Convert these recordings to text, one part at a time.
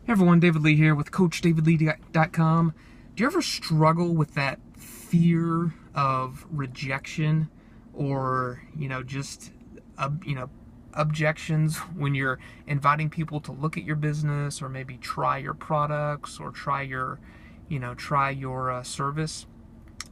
Hey everyone, David Lee here with CoachDavidLee.com. Do you ever struggle with that fear of rejection or, just, objections when you're inviting people to look at your business or maybe try your products or try your service?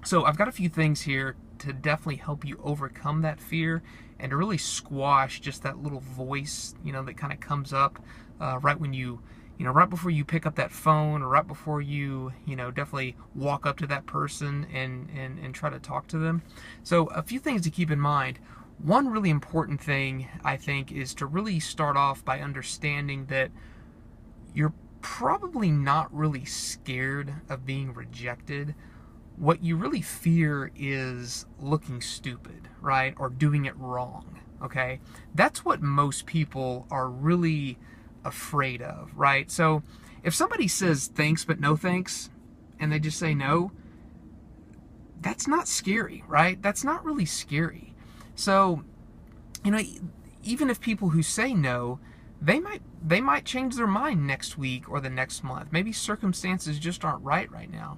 So I've got a few things here to definitely help you overcome that fear and to really squash just that little voice, that kind of comes up right when right before you pick up that phone or right before you, definitely walk up to that person and try to talk to them. So a few things to keep in mind. One really important thing, I think, is to really start off by understanding that you're probably not really scared of being rejected. What you really fear is looking stupid, right? Or doing it wrong, okay? That's what most people are really afraid of, right? So if somebody says thanks but no thanks and they just say no, that's not scary, right? That's not really scary. So, you know, even if people who say no, they might change their mind next week or the next month. Maybe circumstances just aren't right now.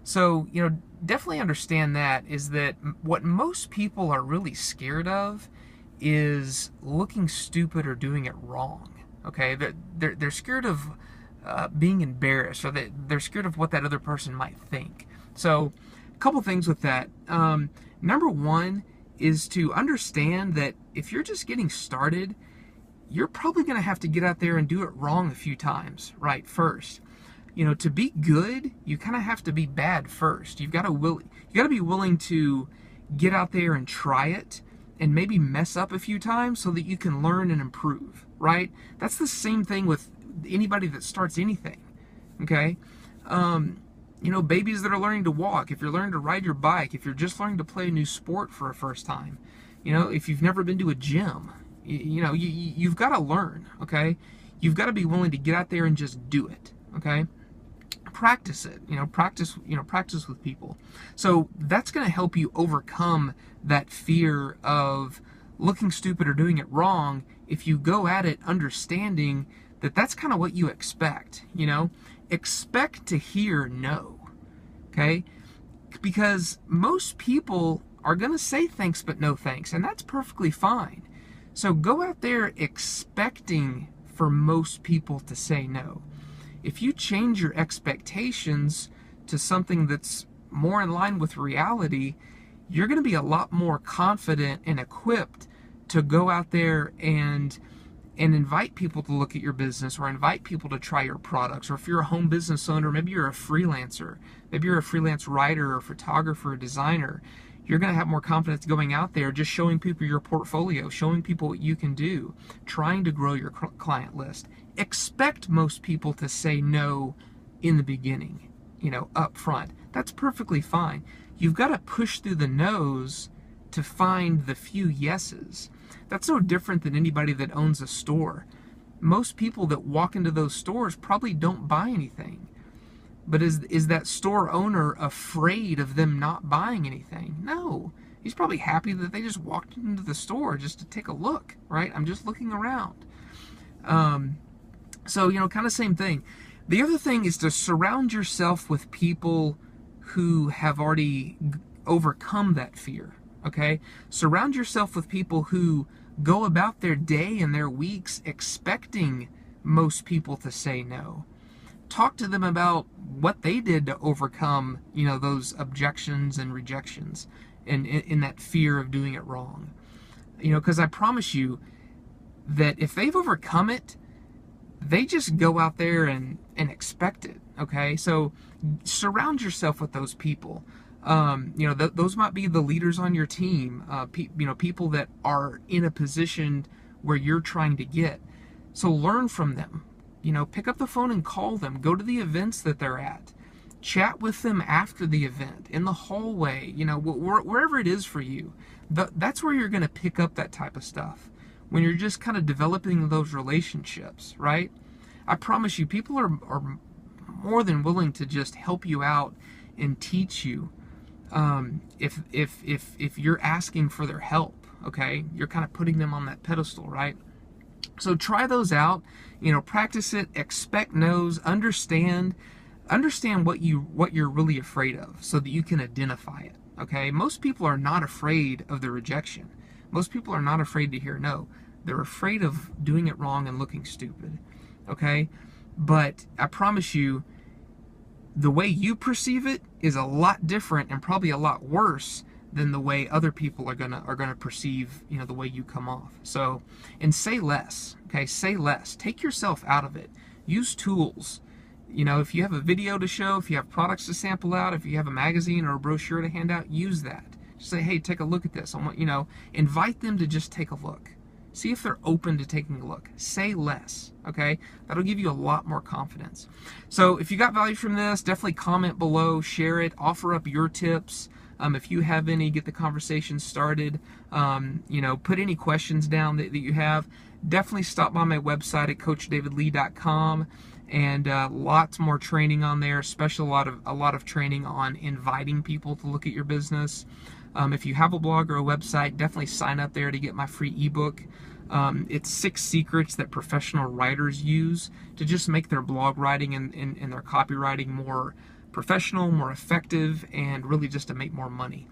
So, definitely understand that is that what most people are really scared of is looking stupid or doing it wrong. Okay, they're scared of being embarrassed, or they're scared of what that other person might think. So, a couple things with that. Number one is to understand that if you're just getting started, you're probably going to have to get out there and do it wrong a few times, right? First, to be good, you kind of have to be bad first. You got to be willing to get out there and try it and maybe mess up a few times so that you can learn and improve, right? That's the same thing with anybody that starts anything, okay? Babies that are learning to walk, if you're learning to ride your bike, if you're just learning to play a new sport for a first time, if you've never been to a gym, you've got to learn, okay? You've got to be willing to get out there and just do it, okay? Practice it, practice with people. So that's going to help you overcome that fear of looking stupid or doing it wrong if you go at it understanding that that's kind of what you expect. Expect to hear no, okay? Because most people are going to say thanks but no thanks, and that's perfectly fine. So go out there expecting for most people to say no. If you change your expectations to something that's more in line with reality, you're going to be a lot more confident and equipped to go out there and invite people to look at your business or invite people to try your products. Or if you're a home business owner, maybe you're a freelancer, maybe you're a freelance writer or photographer or designer, you're going to have more confidence going out there, just showing people your portfolio, showing people what you can do, trying to grow your client list. Expect most people to say no in the beginning, up front. That's perfectly fine. You've got to push through the no's to find the few yeses. That's no different than anybody that owns a store. Most people that walk into those stores probably don't buy anything. But is that store owner afraid of them not buying anything? No. He's probably happy that they just walked into the store just to take a look, right? I'm just looking around. So, kind of same thing. The other thing is to surround yourself with people who have already overcome that fear, okay? Surround yourself with people who go about their day and their weeks expecting most people to say no. Talk to them about what they did to overcome, those objections and rejections and in that fear of doing it wrong. Because I promise you that if they've overcome it, they just go out there and expect it, okay? So surround yourself with those people. Those might be the leaders on your team, people that are in a position where you're trying to get. So learn from them. Pick up the phone and call them. Go to the events that they're at. Chat with them after the event, in the hallway, wherever it is for you. That's where you're going to pick up that type of stuff. When you're just kind of developing those relationships, right? I promise you, people are more than willing to just help you out and teach you. If you're asking for their help, okay? You're kind of putting them on that pedestal, right? So try those out, practice it, expect no's, understand what you're really afraid of so that you can identify it. Okay? Most people are not afraid of the rejection. Most people are not afraid to hear no. They're afraid of doing it wrong and looking stupid. Okay? But I promise you, the way you perceive it is a lot different and probably a lot worse than the way other people are gonna perceive, the way you come off. So, and say less. Okay, say less. Take yourself out of it. Use tools. If you have a video to show, if you have products to sample out, if you have a magazine or a brochure to hand out, use that. Just say, hey, take a look at this. I want, invite them to just take a look. See if they're open to taking a look. Say less, okay? That'll give you a lot more confidence. So if you got value from this, definitely comment below, share it, offer up your tips. If you have any, get the conversation started. Put any questions down that you have. Definitely stop by my website at coachdavidlee.com, and lots more training on there, especially a lot of training on inviting people to look at your business. If you have a blog or a website, definitely sign up there to get my free ebook. It's 6 secrets that professional writers use to just make their blog writing and their copywriting more professional, more effective, and really just to make more money.